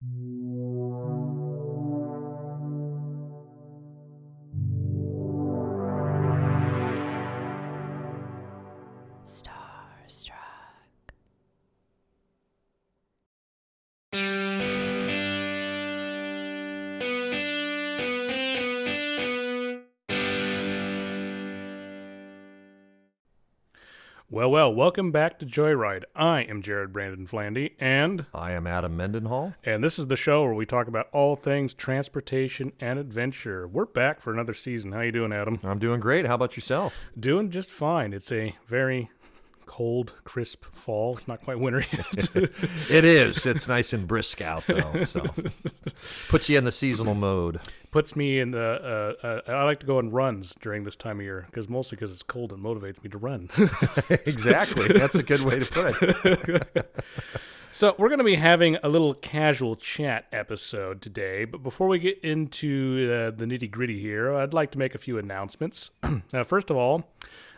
Starstruck. Well, welcome back to Joyride. I am Jared Brandon Flandy, and I am Adam Mendenhall. this is the show where we talk about all things transportation and adventure. We're back for another season. How you doing, Adam? I'm doing great. How about yourself? Doing just fine. It's a very cold, crisp fall. It's not quite winter yet. It is. It's nice and brisk out, though, so puts you in the seasonal mode. Puts me in the. I like to go on runs during this time of year mostly because it's cold and motivates me to run. Exactly. That's a good way to put it. So we're going to be having a little casual chat episode today, but before we get into the nitty-gritty here, I'd like to make a few announcements. First of all,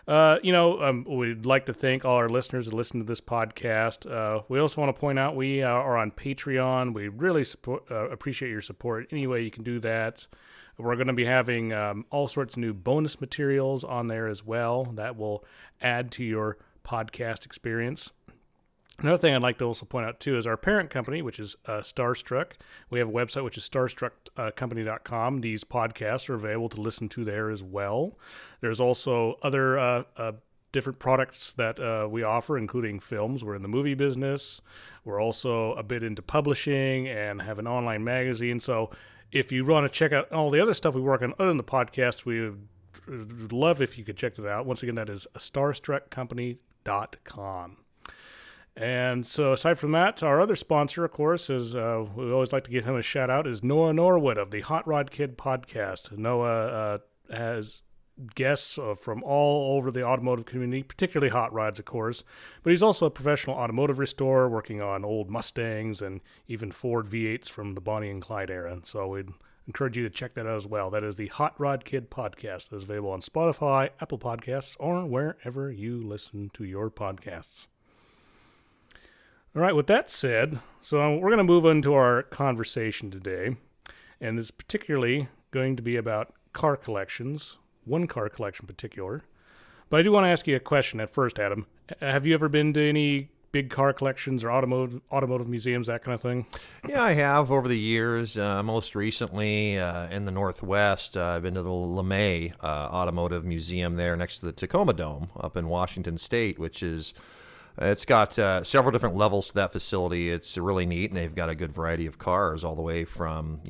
we'd like to thank all our listeners who listen to this podcast. We also want to point out we are on Patreon. We really appreciate your support any way you can do that. We're going to be having all sorts of new bonus materials on there as well that will add to your podcast experience. Another thing I'd like to also point out, too, is our parent company, which is Starstruck. We have a website, which is starstruckcompany.com. These podcasts are available to listen to there as well. There's also other different products that we offer, including films. We're in the movie business. We're also a bit into publishing and have an online magazine. So if you want to check out all the other stuff we work on other than the podcast, we would love if you could check it out. Once again, that is starstruckcompany.com. And so aside from that, our other sponsor, of course, is we always like to give him a shout out, is Noah Norwood of the Hot Rod Kid podcast. Noah has guests from all over the automotive community, particularly hot rods, of course. But he's also a professional automotive restorer working on old Mustangs and even Ford V8s from the Bonnie and Clyde era. And so we'd encourage you to check that out as well. That is the Hot Rod Kid podcast. That is available on Spotify, Apple Podcasts, or wherever you listen to your podcasts. All right, with that said, so we're going to move into our conversation today, and it's particularly going to be about car collections, one car collection in particular. But I do want to ask you a question at first, Adam. Have you ever been to any big car collections or automotive museums, that kind of thing? Yeah, I have over the years. Most recently in the Northwest, I've been to the LeMay Automotive Museum there next to the Tacoma Dome up in Washington State, which is... It's got several different levels to that facility. It's really neat, and they've got a good variety of cars all the way from,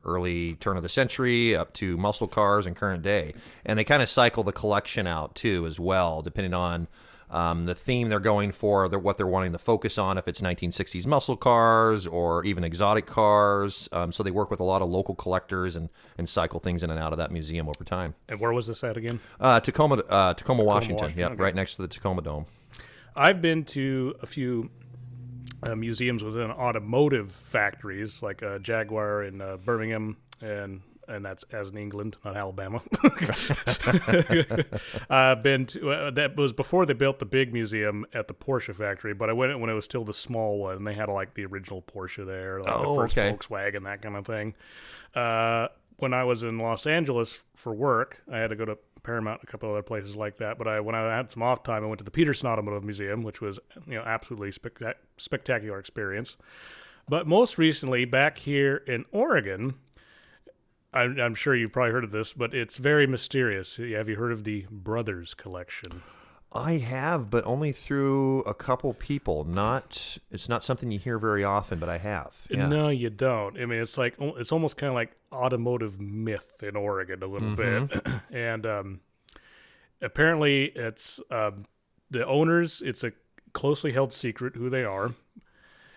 early turn of the century up to muscle cars and current day. And they kind of cycle the collection out, too, as well, depending on the theme they're going for, what they're wanting to focus on, if it's 1960s muscle cars or even exotic cars. So they work with a lot of local collectors and cycle things in and out of that museum over time. And where was this at again? Tacoma, Washington. Yep, okay. Right next to the Tacoma Dome. I've been to a few museums within automotive factories, like Jaguar in Birmingham, and that's as in England, not Alabama. I've been to that was before they built the big museum at the Porsche factory, but I went when it was still the small one, and they had like the original Porsche there, like the first Volkswagen, that kind of thing. When I was in Los Angeles for work, I had to go to Paramount and a couple other places like that. But when I had some off time, I went to the Peterson Automotive Museum, which was absolutely spectacular experience. But most recently, back here in Oregon, I'm sure you've probably heard of this, but it's very mysterious. Have you heard of the Brothers Collection? I have, but only through a couple people. It's not something you hear very often, but I have. Yeah. No, you don't. I mean, it's almost kind of like automotive myth in Oregon a little bit. And apparently it's the owners, it's a closely held secret who they are.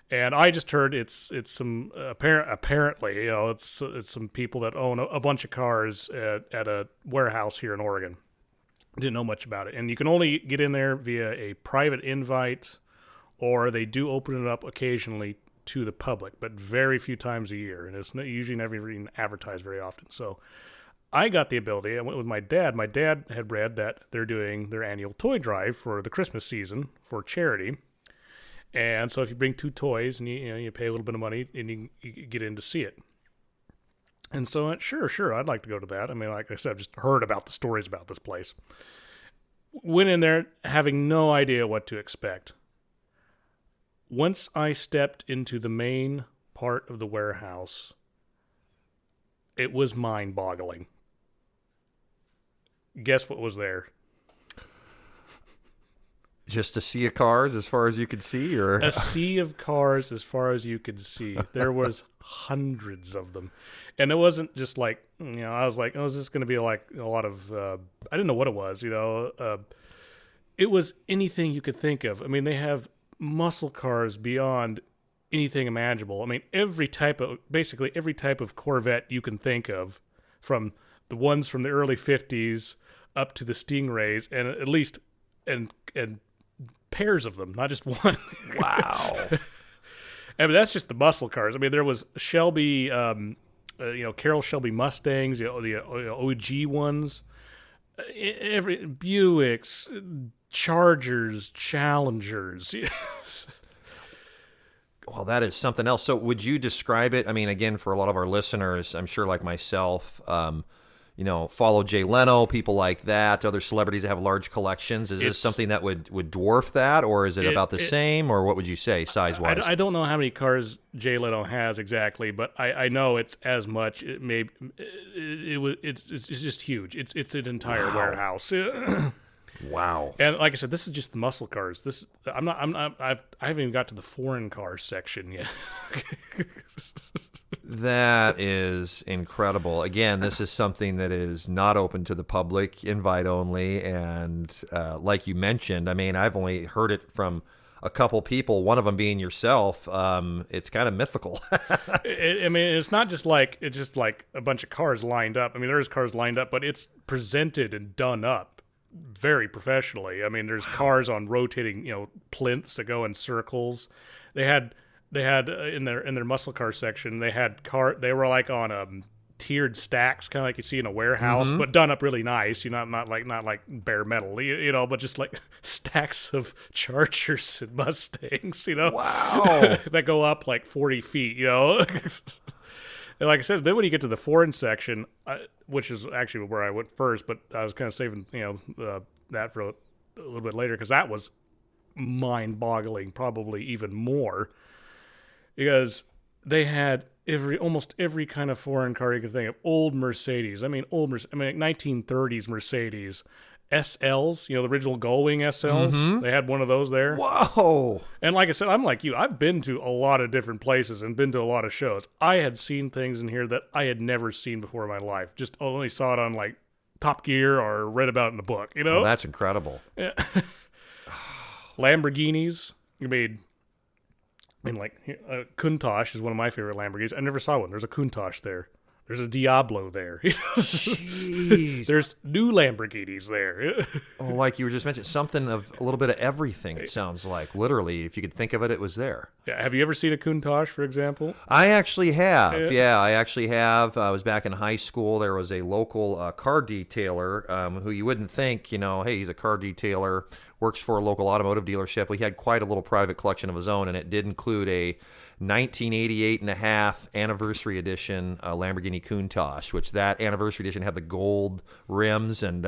And I just heard it's some apparently, it's some people that own a bunch of cars at a warehouse here in Oregon. Didn't know much about it. And you can only get in there via a private invite, or they do open it up occasionally to the public, but very few times a year. And it's usually never even advertised very often. So I got the ability. I went with my dad. My dad had read that they're doing their annual toy drive for the Christmas season for charity. And so if you bring two toys and you pay a little bit of money and you get in to see it. And so I went, sure, I'd like to go to that. I mean, like I said, I've just heard about the stories about this place. Went in there having no idea what to expect. Once I stepped into the main part of the warehouse, it was mind-boggling. Guess what was there? Just a sea of cars as far as you could see, or a sea of cars as far as you could see. There was hundreds of them, and it wasn't just like, I was like, oh, is this going to be like a lot of? I didn't know what it was. It was anything you could think of. I mean, they have muscle cars beyond anything imaginable. I mean, basically every type of Corvette you can think of, from the ones from the early '50s up to the Stingrays, and at least and pairs of them, not just one. Wow. I mean, that's just the muscle cars. I mean, there was Shelby, Carroll Shelby Mustangs, the OG ones, every Buicks, Chargers, Challengers. Well, that is something else. So would you describe it? I mean, again, for a lot of our listeners, I'm sure like myself, follow Jay Leno, people like that, other celebrities that have large collections. Is this something that would dwarf that, or is it about the same, or what would you say size-wise? I don't know how many cars Jay Leno has exactly, but I know it's as much. It's just huge. It's an entire warehouse. Wow. And like I said, this is just the muscle cars. I haven't even got to the foreign car section yet. That is incredible. Again, this is something that is not open to the public, invite only. And like you mentioned, I mean, I've only heard it from a couple people, one of them being yourself. It's kind of mythical. I mean, it's not just like, it's just like a bunch of cars lined up. I mean, there's cars lined up, but it's presented and done up very professionally. I mean, there's cars on rotating, plinths that go in circles. They had in their muscle car section, they were like on tiered stacks, kind of like you see in a warehouse, but done up really nice. Not like bare metal, but just like stacks of Chargers and Mustangs, Wow. that go up like 40 feet, And like I said, then when you get to the foreign section, which is actually where I went first, but I was kind of saving that for a little bit later, because that was mind-boggling, probably even more. Because they had almost every kind of foreign car you could think of. Old Mercedes. I mean, 1930s Mercedes. SLs, the original Gullwing SLs. They had one of those there. Whoa. And like I said, I'm like you. I've been to a lot of different places and been to a lot of shows. I had seen things in here that I had never seen before in my life. Just only saw it on like Top Gear or read about it in a book, Oh, that's incredible. Yeah. Lamborghinis. Countach is one of my favorite Lamborghinis. I never saw one. There's a Countach there. There's a Diablo there. Jeez. There's new Lamborghinis there. Oh, like you were just mentioning, something of a little bit of everything, it sounds like. Literally, if you could think of it, it was there. Yeah. Have you ever seen a Countach, for example? I actually have. Yeah, I actually have. I was back in high school. There was a local car detailer who you wouldn't think, hey, he's a car detailer, works for a local automotive dealership. He had quite a little private collection of his own, and it did include a 1988 and a half anniversary edition Lamborghini Countach, which that anniversary edition had the gold rims. And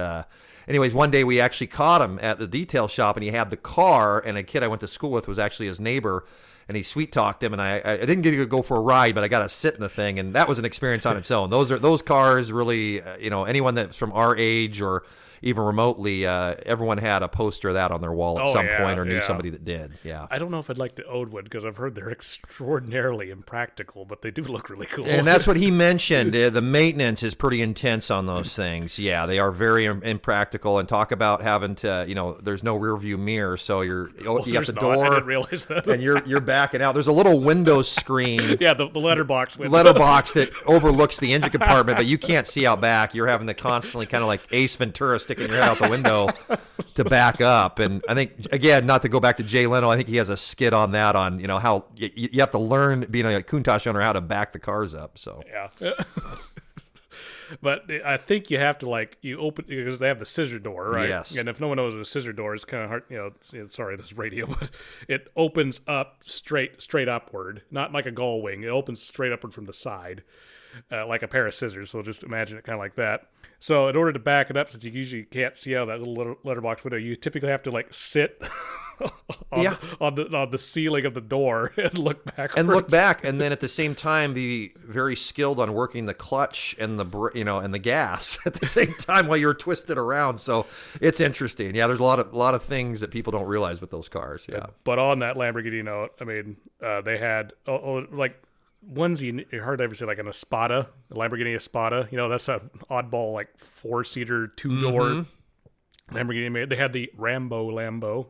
anyways, one day we actually caught him at the detail shop, and he had the car, and a kid I went to school with was actually his neighbor, and he sweet talked him, and I didn't get to go for a ride, but I got to sit in the thing, and that was an experience on its own. Those cars really, anyone that's from our age or even remotely, everyone had a poster of that on their wall at some point or knew somebody that did. Yeah. I don't know if I'd like to own one because I've heard they're extraordinarily impractical, but they do look really cool. And that's what he mentioned. The maintenance is pretty intense on those things. Yeah, they are very impractical. And talk about having to, there's no rear view mirror, so you got the door. I didn't realize that. And you're backing out. There's a little window screen. Yeah, the letterbox window. Letterbox that overlooks the engine compartment, but you can't see out back. You're having to constantly kind of like Ace Ventura sticking your head out the window to back up. And I think, again, not to go back to Jay Leno, I think he has a skit on that on, how you have to learn, being a Countach owner, how to back the cars up. So yeah. But I think you have to you open because they have the scissor door, right? Yes. And if no one knows what a scissor door is, kind of hard. Sorry, this is radio, but it opens up straight upward, not like a gull wing. It opens straight upward from the side, like a pair of scissors. So just imagine it kind of like that. So in order to back it up, since you usually can't see out of that little letterbox window, you typically have to sit on the ceiling of the door and look backwards. And look back, and then at the same time be very skilled on working the clutch and the gas at the same time while you're twisted around. So it's interesting. Yeah, there's a lot of things that people don't realize with those cars. Yeah. But on that Lamborghini note, I mean, they had ones you hardly ever see, like an Espada, a Lamborghini Espada. That's an oddball, 4-seater, 2-door Lamborghini made. They had the Rambo Lambo.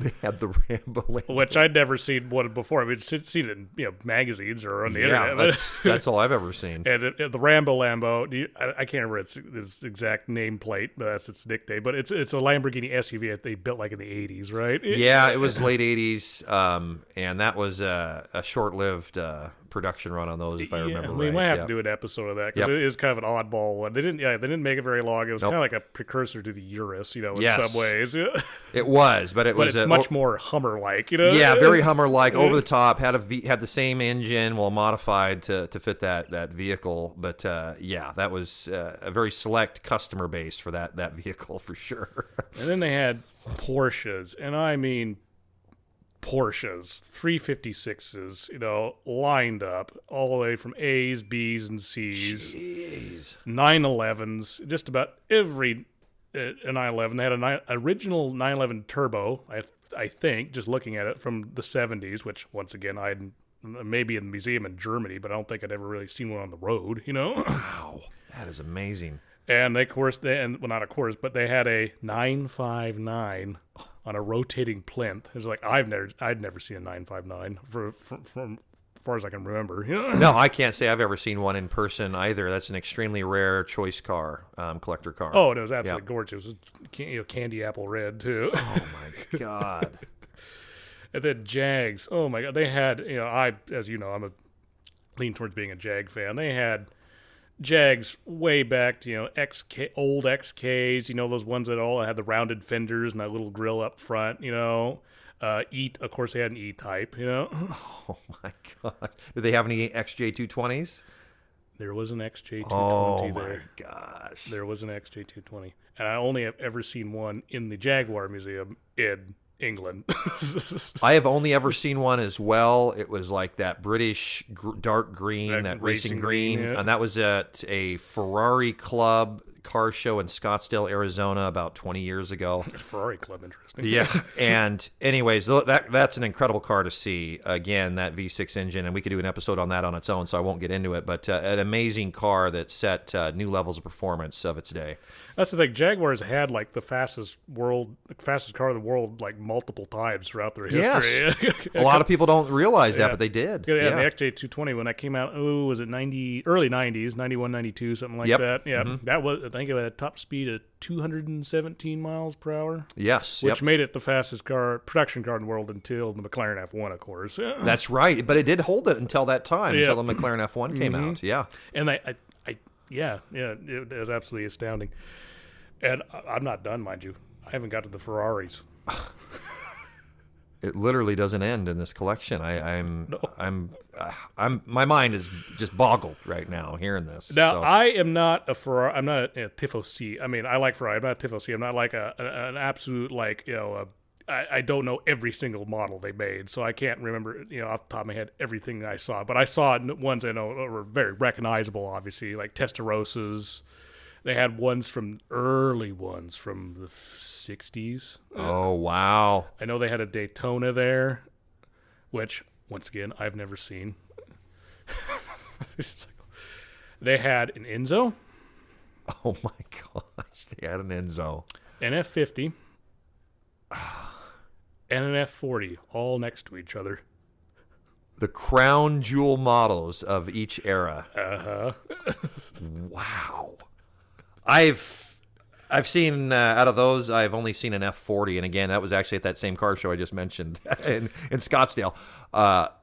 They had the Rambo Lambo. Which I'd never seen one before. I mean, seen it in magazines or on the internet. That's all I've ever seen. And the Rambo Lambo, I can't remember its exact nameplate, but that's its nickname. But it's a Lamborghini SUV that they built in the 80s, right? Yeah, it was late 80s, and that was a short-lived production run on those, if I remember right. We might have to do an episode of that because it is kind of an oddball one. They didn't make it very long. It was kind of like a precursor to the Urus, in some ways. It was, but it's much more Hummer-like, Yeah, very Hummer-like, over the top. Had the same engine, modified to fit that vehicle. But that was a very select customer base for that vehicle for sure. And then they had Porsches, and I mean Porsches, 356s, lined up all the way from A's, B's, and C's. Jeez. 911s, just about every 911. They had an original 911 Turbo, I think, just looking at it, from the 70s, which, once again, I'd maybe in the museum in Germany, but I don't think I'd ever really seen one on the road, Wow, that is amazing. And they, of course, not of course, but they had a 959 on a rotating plinth. It was I'd never seen a 959 from as far as I can remember. No, I can't say I've ever seen one in person either. That's an extremely rare choice car, collector car. Oh, and it was absolutely gorgeous. It was candy apple red too. Oh my God. And then Jags. Oh my God, they had as you know, I'm a lean towards being a Jag fan. They had Jags way back to old XKs, those ones that all had the rounded fenders and that little grill up front, of course they had an E-Type, Oh my God. Did they have any XJ220s? There was an XJ220 there. Oh my gosh. There was an XJ220. And I only have ever seen one in the Jaguar Museum in England. I have only ever seen one as well. It was like that British dark green, that racing green. And that was at a Ferrari Club car show in Scottsdale, Arizona about 20 years ago. Ferrari Club, interesting. Yeah. And anyways, that's an incredible car to see. Again, that V6 engine, and we could do an episode on that on its own, so I won't get into it, but an amazing car that set new levels of performance of its day. That's the thing. Jaguars had the fastest car in the world multiple times throughout their history. Yes. A lot of people don't realize that, but they did. Yeah, the XJ220 when that came out, was it early 90s, 91, 92, something like that. Yeah, that was, I think it had a top speed of 217 miles per hour. Yes. Which made it the fastest production car in the world until the McLaren F1, of course. That's right, but it did hold it until that time, until the McLaren F1 came out. Yeah. And it was absolutely astounding. And I'm not done, mind you. I haven't got to the Ferraris. It literally doesn't end in this collection. My mind is just boggled right now hearing this. Now, I am not a Ferrari. I'm not a tifosi. I mean, I like Ferrari. I'm not a tifosi. I'm not like an absolute I don't know every single model they made, so I can't remember off the top of my head everything I saw. But I saw ones I know were very recognizable, obviously, like Testarossas. They had early ones from the 60s. Oh, wow. I know they had a Daytona there, which, once again, I've never seen. They had an Enzo. Oh, my gosh. They had an Enzo. An F50. And an F40, all next to each other. The crown jewel models of each era. Uh-huh. Wow. I've seen out of those, I've only seen an F40, and again, that was actually at that same car show I just mentioned in Scottsdale.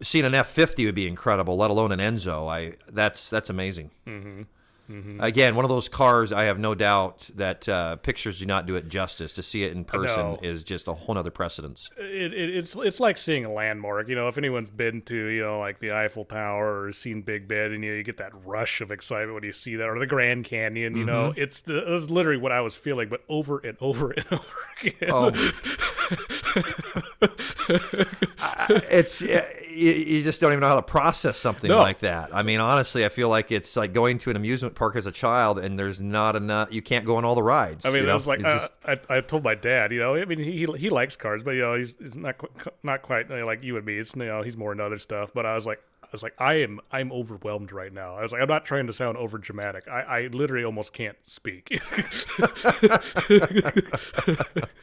Seeing an F50 would be incredible, let alone an Enzo. That's amazing. Mm-hmm. Again, one of those cars, I have no doubt that pictures do not do it justice. To see it in person is just a whole nother precedence. It's like seeing a landmark. If anyone's been to, like the Eiffel Tower or seen Big Ben, and you get that rush of excitement when you see that, or the Grand Canyon, it was literally what I was feeling, but over and over and over again. Oh. You just don't even know how to process something like that. I mean, honestly, I feel like it's like going to an amusement park as a child, and there's not enough. You can't go on all the rides. I mean, it was like I told my dad. I mean, he likes cars, but he's not quite like you and me. It's he's more into other stuff. But I was like, I'm overwhelmed right now. I was like, I'm not trying to sound over dramatic. I literally almost can't speak.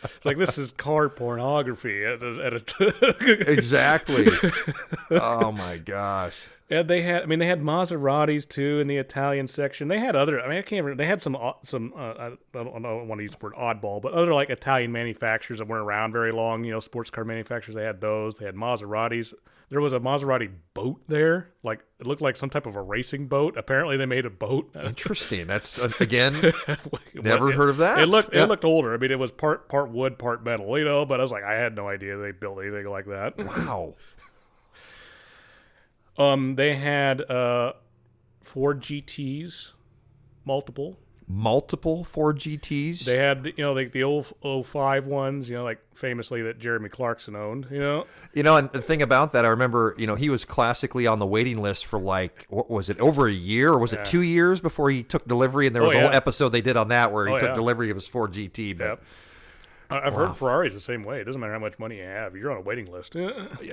It's like, this is car pornography at Exactly. Oh my gosh. And they had Maseratis too in the Italian section. They had other. I mean, I can't remember. They had some. I don't want to use the word oddball, but other like Italian manufacturers that weren't around very long. Sports car manufacturers. They had those. They had Maseratis. There was a Maserati boat there. Like, it looked like some type of a racing boat. Apparently, they made a boat. Interesting. That's again, never heard of that. It looked older. I mean, it was part wood, part metal. But I was like, I had no idea they built anything like that. Wow. They had Ford GTs, multiple Ford GTs. They had the old 05 ones, like famously that Jeremy Clarkson owned. And the thing about that, I remember, he was classically on the waiting list for like, what was it, over a year, or was it 2 years before he took delivery? And there was a whole episode they did on that where he took delivery of his Ford GT. But yep. I've heard Ferrari's the same way. It doesn't matter how much money you have; you're on a waiting list.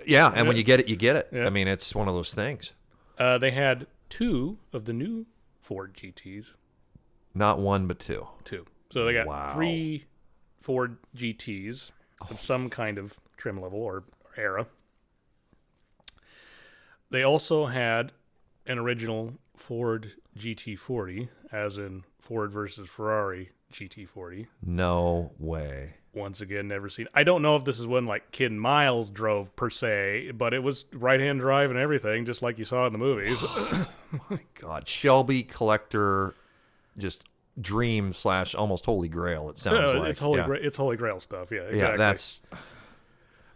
Yeah, and when you get it, you get it. Yeah. I mean, it's one of those things. They had 2 of the new Ford GTs. Not 1, but 2. 2. So they got 3 Ford GTs of some kind of trim level or era. They also had an original Ford GT40, as in Ford versus Ferrari GT40. No way. Once again, never seen. I don't know if this is one like Ken Miles drove per se, but it was right-hand drive and everything, just like you saw in the movies. My God. Shelby collector, just dream / almost holy grail, it sounds like. It's holy grail stuff, yeah, exactly. Yeah, that's...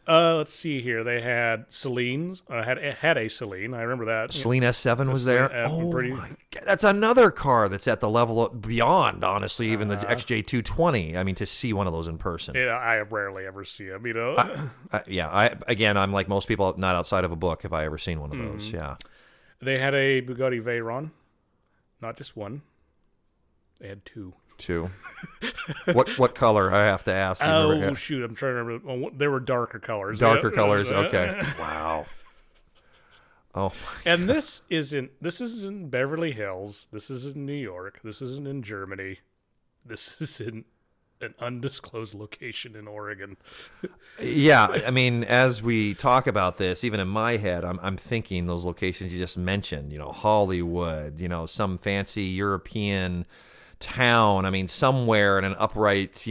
let's see here. They had Celine's. Had a Celine. I remember that. Celine S7 was there. My God. That's another car that's at the level of beyond, honestly, even the XJ220. I mean, to see one of those in person. Yeah, I rarely ever see them, I'm like most people, not outside of a book, if I ever seen one of those, yeah. They had a Bugatti Veyron. Not just one. They had 2. 2. What color? I have to ask. Oh, shoot. I'm trying to remember. Oh, there were darker colors. Darker colors. Okay. Wow. Oh. And this isn't in Beverly Hills. This isn't in New York. This isn't in Germany. This is in an undisclosed location in Oregon. Yeah. I mean, as we talk about this, even in my head, I'm thinking those locations you just mentioned, Hollywood, some fancy European town. I mean, somewhere in an upright,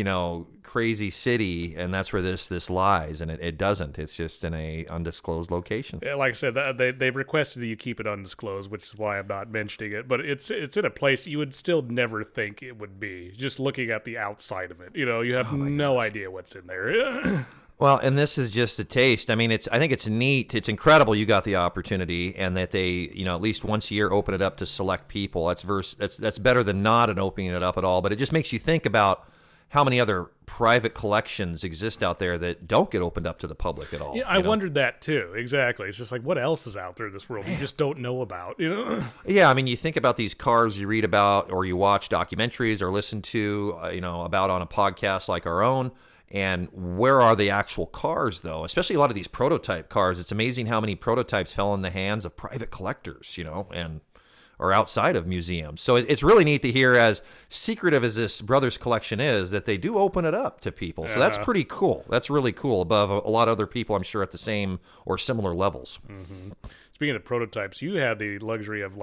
crazy city, and that's where this lies. And it doesn't. It's just in a undisclosed location. Yeah, like I said, they requested that you keep it undisclosed, which is why I'm not mentioning it. But it's in a place you would still never think it would be. Just looking at the outside of it, you have no idea what's in there. Well, and this is just a taste. I mean, I think it's neat. It's incredible you got the opportunity, and that they, at least once a year open it up to select people. That's better than not an opening it up at all. But it just makes you think about how many other private collections exist out there that don't get opened up to the public at all. Yeah, I wondered that too. Exactly. It's just like, what else is out there in this world you just don't know about? Yeah, I mean, you think about these cars you read about, or you watch documentaries, or listen to, about on a podcast like our own. And where are the actual cars, though? Especially a lot of these prototype cars. It's amazing how many prototypes fell in the hands of private collectors, and or outside of museums. So it's really neat to hear, as secretive as this Brothers collection is, that they do open it up to people. So that's pretty cool. That's really cool, above a lot of other people, I'm sure, at the same or similar levels. Mm-hmm. Speaking of prototypes, you had the luxury of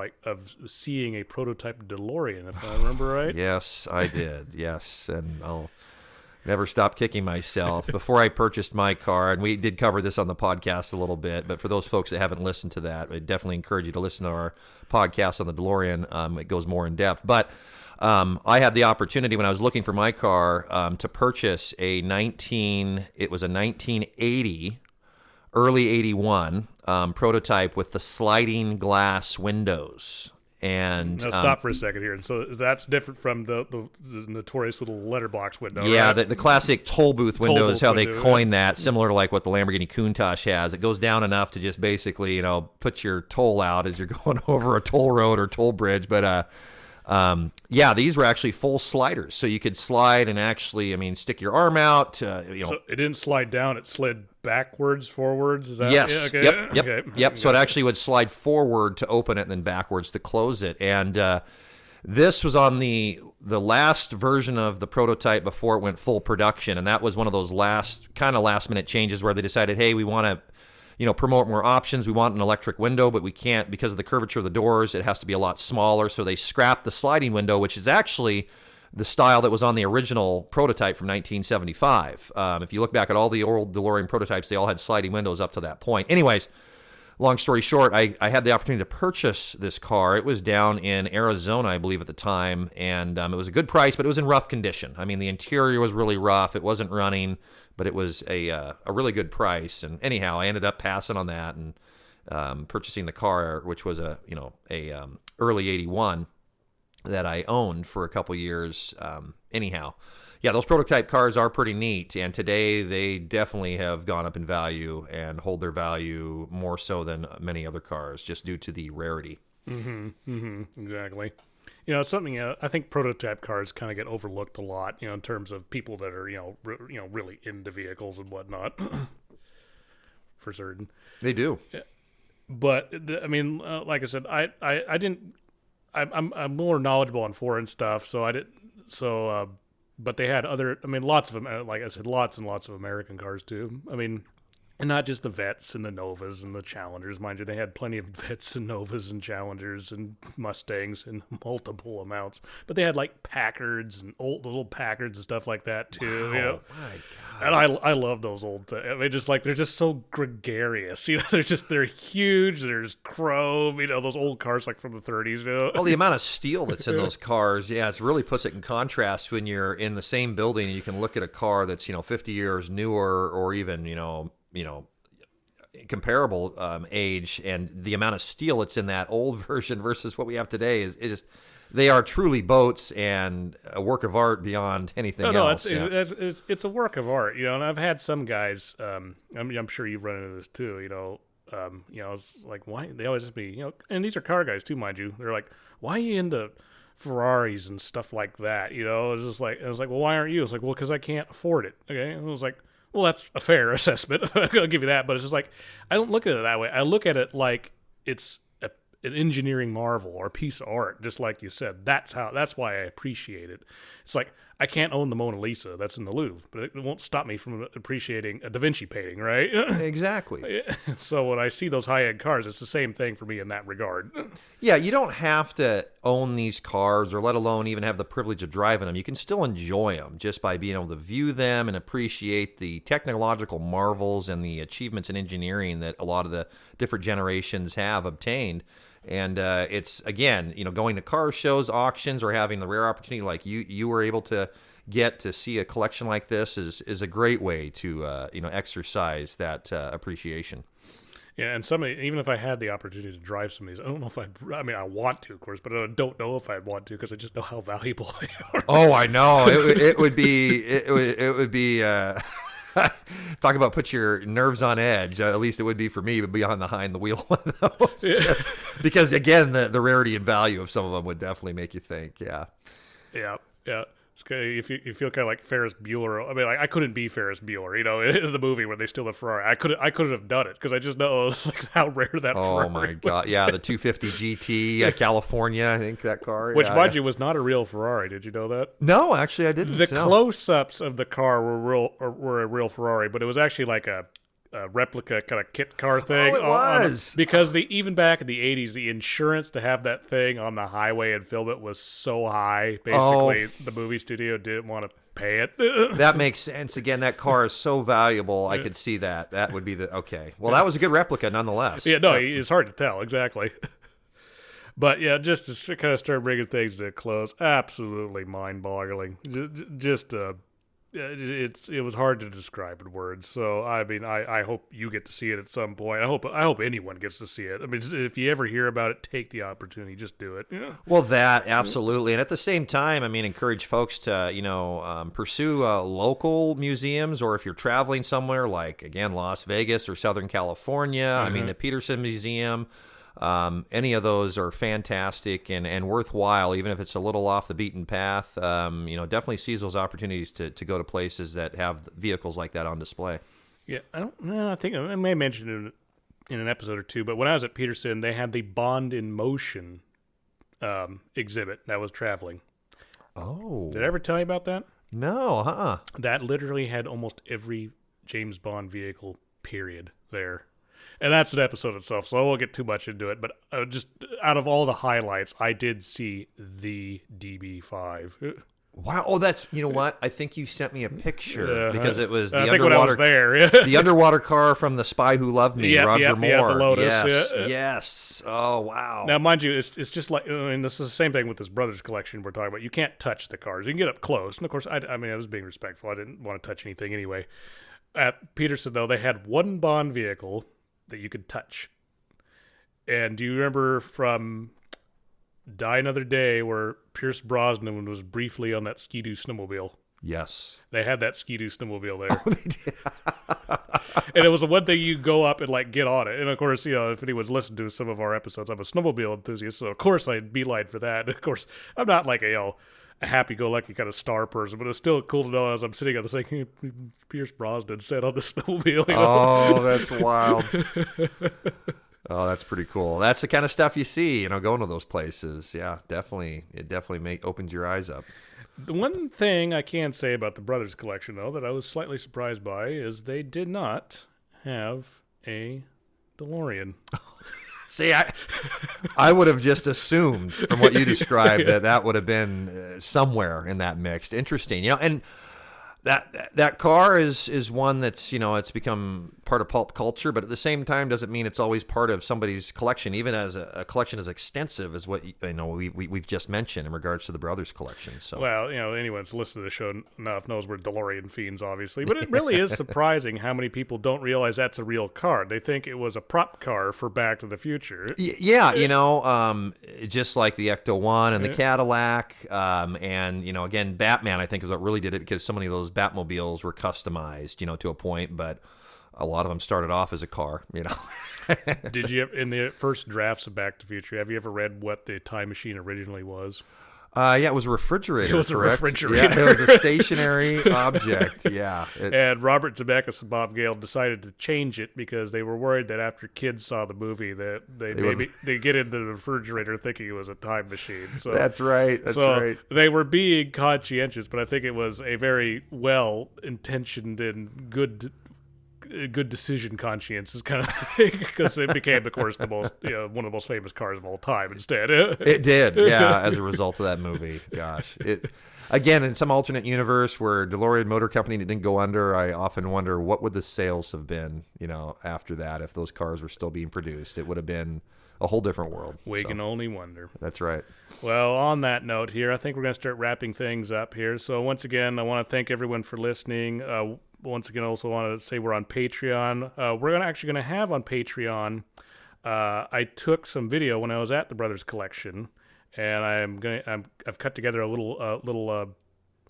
seeing a prototype DeLorean, if I remember right. Yes, I did. Yes, and Never stop kicking myself. Before I purchased my car, and we did cover this on the podcast a little bit, but for those folks that haven't listened to that, I definitely encourage you to listen to our podcast on the DeLorean. It goes more in depth. But I had the opportunity when I was looking for my car to purchase it was a 1980, early 81 prototype with the sliding glass windows. And now stop for a second here. So that's different from the notorious little letterbox window. Yeah, right? the classic toll booth window is how they window, coined that, similar to like what the Lamborghini Countach has. It goes down enough to just basically, put your toll out as you're going over a toll road or toll bridge. But these were actually full sliders, so you could slide and actually, stick your arm out. So it didn't slide down; it slid backwards, forwards. Is that yes? Yeah, okay. Yep. So it actually would slide forward to open it, and then backwards to close it. And this was on the last version of the prototype before it went full production, and that was one of those last minute changes where they decided, hey, we want to promote more options. We want an electric window, but we can't because of the curvature of the doors. It has to be a lot smaller. So they scrapped the sliding window, which is actually the style that was on the original prototype from 1975. If you look back at all the old DeLorean prototypes, they all had sliding windows up to that point. Anyways, long story short, I had the opportunity to purchase this car. It was down in Arizona, I believe, at the time, and it was a good price, but it was in rough condition. The interior was really rough. It wasn't running, but it was a really good price. And anyhow, I ended up passing on that and purchasing the car, which was a early 81 that I owned for a couple years. Those prototype cars are pretty neat, and today they definitely have gone up in value and hold their value more so than many other cars, just due to the rarity. Exactly. It's something I think prototype cars kind of get overlooked a lot, in terms of people that are, really into vehicles and whatnot. For certain, they do. But like I said, I didn't. I'm more knowledgeable on foreign stuff, so I didn't. So, but they had other. Lots of them. Like I said, lots and lots of American cars too. And not just the Vets and the Novas and the Challengers, mind you. They had plenty of Vets and Novas and Challengers and Mustangs in multiple amounts. But they had like Packards and old little Packards and stuff like that too. Wow, my God. And I love those old things. They're just so gregarious. They're huge. There's chrome. Those old cars like from the 30s. Well, the amount of steel that's in those cars, it really puts it in contrast when you're in the same building and you can look at a car that's 50 years newer or even comparable age, and the amount of steel that's in that old version versus what we have today is just, they are truly boats and a work of art beyond anything else. It's a work of art, and I've had some guys, I'm sure you've run into this too, it's like, why they always ask me, and these are car guys too, mind you. They're like, why are you into Ferraris and stuff like that? I was like, well, why aren't you? It's like, well, because I can't afford it. Okay, and I was like, well, that's a fair assessment. I'll give you that. But it's just like, I don't look at it that way. I look at it like it's an engineering marvel or a piece of art, just like you said. That's why I appreciate it. It's like, I can't own the Mona Lisa that's in the Louvre, but it won't stop me from appreciating a Da Vinci painting, right? Exactly. So when I see those high-end cars, it's the same thing for me in that regard. Yeah, you don't have to own these cars or let alone even have the privilege of driving them. You can still enjoy them just by being able to view them and appreciate the technological marvels and the achievements in engineering that a lot of the different generations have obtained. And it's, again, going to car shows, auctions, or having the rare opportunity like you were able to get to see a collection like this is a great way to exercise that appreciation. Yeah, and even if I had the opportunity to drive some of these, I don't know if I want to, of course, but I don't know if I'd want to because I just know how valuable they are. Oh, I know. It would be talk about put your nerves on edge. At least it would be for me, but behind the wheel one of those. Just because, again, the rarity and value of some of them would definitely make you think. Yeah. It's kind of, you feel kind of like Ferris Bueller. I couldn't be Ferris Bueller, in the movie where they steal the Ferrari. I couldn't have done it because I just know like how rare that Ferrari. Oh my God! Yeah, the 250 GT, California. I think that car. Which, mind you, was not a real Ferrari. Did you know that? No, actually, I didn't. The close-ups of the car were a real Ferrari, but it was actually like a replica kind of kit car thing. Oh, it was. Because even back in the 80s, the insurance to have that thing on the highway and film it was so high. Basically, the movie studio didn't want to pay it. That makes sense. Again, that car is so valuable. I could see that. That would be okay. Well, that was a good replica nonetheless. Yeah, no, it's hard to tell exactly. But yeah, just to kind of start bringing things to a close, absolutely mind-boggling. Just it was hard to describe in words. So I mean, I hope you get to see it at some point. I hope anyone gets to see it. I mean, if you ever hear about it, take the opportunity, just do it. Yeah. Well, that absolutely, and at the same time, I mean, encourage folks to pursue local museums, or if you're traveling somewhere like again Las Vegas or Southern California, I mean the Peterson Museum. Any of those are fantastic and worthwhile, even if it's a little off the beaten path. Definitely seize those opportunities to go to places that have vehicles like that on display. Yeah, I don't know. I think I may have mentioned it in an episode or two, but when I was at Peterson, they had the Bond in Motion exhibit that was traveling. Oh. Did I ever tell you about that? No, That literally had almost every James Bond vehicle, period, there. And that's an episode itself, so I won't get too much into it. But just out of all the highlights, I did see the DB5. Wow. Oh, that's, you know what? I think you sent me a picture because it was the I think when I was there. the underwater car from The Spy Who Loved Me, Roger Moore. Yeah, the Lotus. Yes, Yeah. yes. Oh, wow. Now, mind you, it's just like, and this is the same thing with this Brothers collection we're talking about. You can't touch the cars. You can get up close. And of course, I was being respectful. I didn't want to touch anything anyway. At Peterson, though, they had one Bond vehicle that you could touch. And do you remember from Die Another Day where Pierce Brosnan was briefly on that Ski-Doo snowmobile? Yes. They had that Ski-Doo snowmobile there. Oh, they did. And it was the one thing you go up and like get on it. And of course, if anyone's listened to some of our episodes, I'm a snowmobile enthusiast, so of course I'd beeline for that. And of course, I'm not like a happy-go-lucky kind of star person, but it's still cool to know as I'm sitting on this thing, hey, Pierce Brosnan sat on the snowmobile. Oh, that's wild. Oh, that's pretty cool. That's the kind of stuff you see, going to those places. Yeah, definitely. It definitely opens your eyes up. The one thing I can say about the Brothers collection, though, that I was slightly surprised by is they did not have a DeLorean. See, I would have just assumed from what you described that would have been somewhere in that mix. Interesting, and that car is one that's it's become part of pulp culture, but at the same time doesn't mean it's always part of somebody's collection, even as a collection as extensive as what we've just mentioned in regards to the Brothers collection. So well, anyone that's listened to the show enough knows we're DeLorean fiends, obviously, but it really is surprising how many people don't realize that's a real car. They think it was a prop car for Back to the Future. Yeah, just like the Ecto-1 and the Cadillac, and again, Batman I think is what really did it, because so many of those Batmobiles were customized, to a point, but a lot of them started off as a car, Did you, in the first drafts of Back to the Future, have you ever read what the time machine originally was? Yeah, it was a refrigerator. It was correct? a refrigerator. Yeah, it was a stationary object. Yeah. And Robert Zemeckis and Bob Gale decided to change it because they were worried that after kids saw the movie that they get into the refrigerator thinking it was a time machine. So that's right. They were being conscientious, but I think it was a very well intentioned and good decision conscience is kind of thing, because it became, of course, the most one of the most famous cars of all time instead. It did, yeah, as a result of that movie. Gosh, again, in some alternate universe where DeLorean Motor Company didn't go under, I often wonder what would the sales have been, after that, if those cars were still being produced. It would have been a whole different world. We can only wonder. That's right. Well, on that note here, I think we're going to start wrapping things up here. So once again, I want to thank everyone for listening. Once again, I also want to say we're on Patreon. We're actually going to have on Patreon. I took some video when I was at the Brothers Collection, and I've cut together a little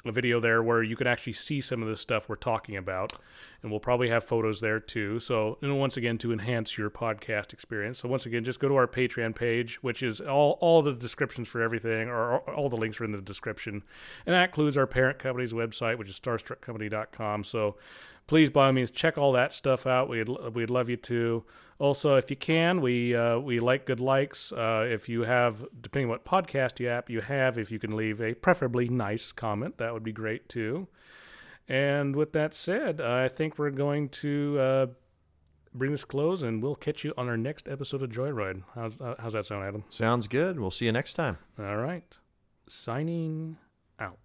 video there where you can actually see some of the stuff we're talking about, and we'll probably have photos there too. So, once again, to enhance your podcast experience. So once again, just go to our Patreon page, which is all the descriptions for everything, or all the links are in the description. And that includes our parent company's website, which is starstruckcompany.com. So please, by all means, check all that stuff out. We'd love you to. Also, if you can, we like good likes. If you have, depending on what podcast app you have, if you can leave a preferably nice comment, that would be great too. And with that said, I think we're going to bring this close, and we'll catch you on our next episode of Joyride. How's that sound, Adam? Sounds good. We'll see you next time. All right. Signing out.